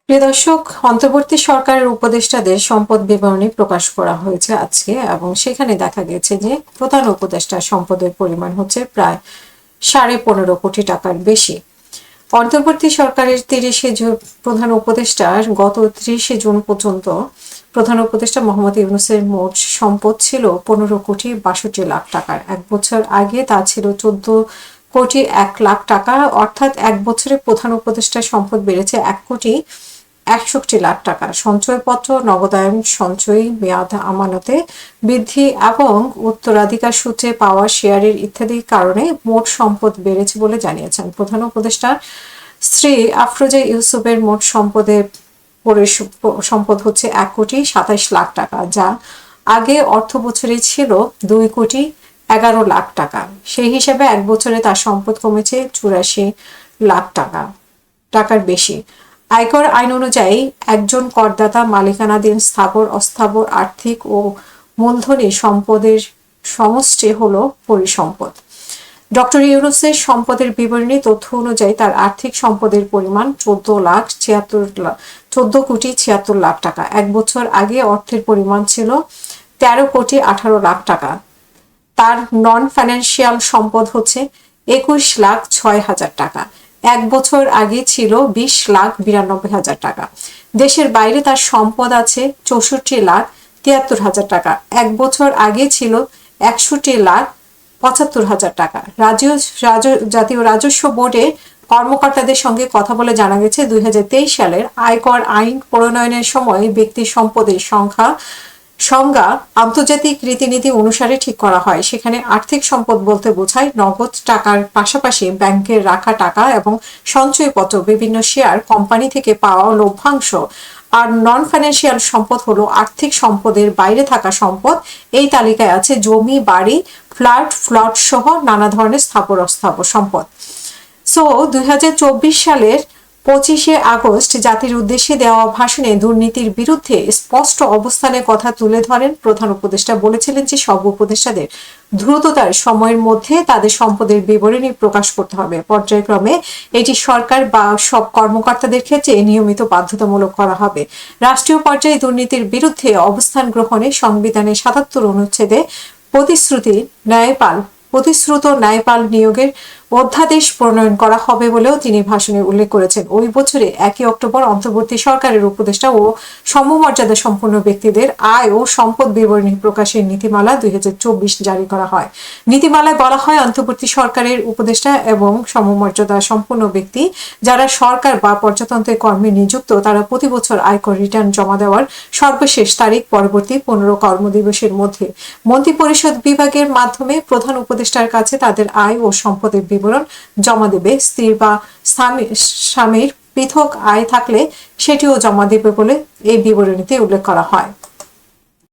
প্রিয় দর্শক, অন্তর্বর্তী সরকারের উপদেষ্টাদের সম্পদ বিবরণী প্রকাশ করা হয়েছে আজকে এবং সেখানে দেখা গেছে যে প্রধান উপদেষ্টার সম্পদের পরিমাণ হচ্ছে প্রায় 15.5 কোটি টাকার বেশি। অন্তর্বর্তী সরকারের 30শে জুন প্রধান উপদেষ্টার গত 30শে জুন পর্যন্ত প্রধান উপদেষ্টা মোহাম্মদ ইউনূসের মোট সম্পদ ছিল 15,62,00,000 টাকার। এক বছর আগে তা ছিল 14,01,00,000 টাকা, অর্থাৎ এক বছরে প্রধান উপদেষ্টার সম্পদ বেড়েছে 1,61,00,000 টাকা। সঞ্চয়পত্র, নগদায়ন, সঞ্চয়ী, মেয়াদ আমানতে বৃদ্ধি এবং উত্তরাধিকার সূত্রে পাওয়া শেয়ারের ইত্যাদি কারণে মোট সম্পদ বেড়েছে বলে জানিয়েছেন প্রধান উপদেষ্টা শ্রী আফরোজা ইউসুফের মোট সম্পদ হচ্ছে 1,27,00,000 টাকা, যা আগে অর্থ বছরে ছিল 2,11,00,000 টাকা। সেই হিসাবে এক বছরে তার সম্পদ কমেছে 84,00,000 টাকার বেশি। আয়কর আইন অনুযায়ী একজন করদাতা মালিকানাধীন স্থাবর, অস্থাবর, আর্থিক ও মূলধনী সম্পদের সমষ্টি হলো পরিসম্পদ। ডক্টর ইউনূসের সম্পদের বিবরণী তথ্য অনুযায়ী তার আর্থিক সম্পদের পরিমাণ 14,76,00,000 টাকা। এক বছর আগে অর্থের পরিমাণ ছিল 13,18,00,000 টাকা। তার নন ফাইন্যান্সিয়াল সম্পদ হচ্ছে 21,06,000 টাকা। এক বছর আগে ছিল 20,92,000 টাকা। দেশের বাইরে তার সম্পদ আছে 64,73,000 টাকা। এক বছর আগে ছিল 61,75,000 টাকা। জাতীয় রাজস্ব বোর্ডের কর্মকর্তাদের সঙ্গে কথা বলে জানা গেছে 2023 সালের আয়কর আইন প্রণয়নের সময় ব্যক্তি সম্পদের সংজ্ঞা আন্তর্জাতিক রীতিনীতি অনুসারে ঠিক করা হয়। সেখানে আর্থিক সম্পদ বলতে বোঝায় নগদ টাকার পাশাপাশি ব্যাংকের রাখা টাকা এবং সঞ্চয়পত্র, বিভিন্ন শেয়ার, কোম্পানি থেকে পাওয়া লভ্যাংশ। আর নন ফাইন্যান্সিয়াল সম্পদ হলো আর্থিক সম্পদের বাইরে থাকা সম্পদ। এই তালিকায় আছে জমি, বাড়ি, ফ্ল্যাট সহ নানা ধরনের স্থাবর অস্থাবর সম্পদ। 2024 সালের 25শে আগস্ট জাতির উদ্দেশ্যে দেওয়া ভাষণে দুর্নীতির বিরুদ্ধে স্পষ্ট অবস্থানের কথা তুলে ধরেন প্রধান উপদেষ্টা। বলেছিলেন যে সব উপদেষ্টাদের দ্রুততার সময়ের মধ্যে তাদের সম্পদের বিবরণী প্রকাশ করতে হবে। পর্যায়ক্রমে এটি সরকার বা সব কর্মকর্তাদের ক্ষেত্রে নিয়মিত বাধ্যতামূলক করা হবে। রাষ্ট্রীয় পর্যায়ে দুর্নীতির বিরুদ্ধে অবস্থান গ্রহণে সংবিধানের 77 অনুচ্ছেদে প্রতিশ্রুত ন্যায়পাল নিয়োগের অধ্যাদেশ প্রণয়ন করা হবে বলেও তিনি ভাষণে উল্লেখ করেছেন। ওই বছরে 1 অক্টোবর অন্তর্বর্তী সরকারের উপদেষ্টা ও সমমর্যাদা সম্পন্ন ব্যক্তিদের আয় ও সম্পদ বিবরণী প্রকাশের নীতিমালা 2024 জারি করা হয়। নীতিমালায় বলা হয়, অন্তর্বর্তী সরকারের উপদেষ্টা এবং সমমর্যাদা সম্পন্ন ব্যক্তি যারা সরকার বা প্রজাতন্ত্রের কর্মে নিযুক্ত তারা প্রতি বছর আয়কর রিটার্ন জমা দেওয়ার সর্বশেষ তারিখ পরবর্তী 15 কর্মদিবসের মধ্যে মন্ত্রিপরিষদ বিভাগের মাধ্যমে প্রধান উপদেষ্টার কাছে তাদের আয় ও সম্পদের বিবরণ জমা দেবে। স্ত্রী বা স্বামীর পৃথক আয় থাকলে সেটিও জমা দেবে বলে এই বিবরণীতে উল্লেখ করা হয়।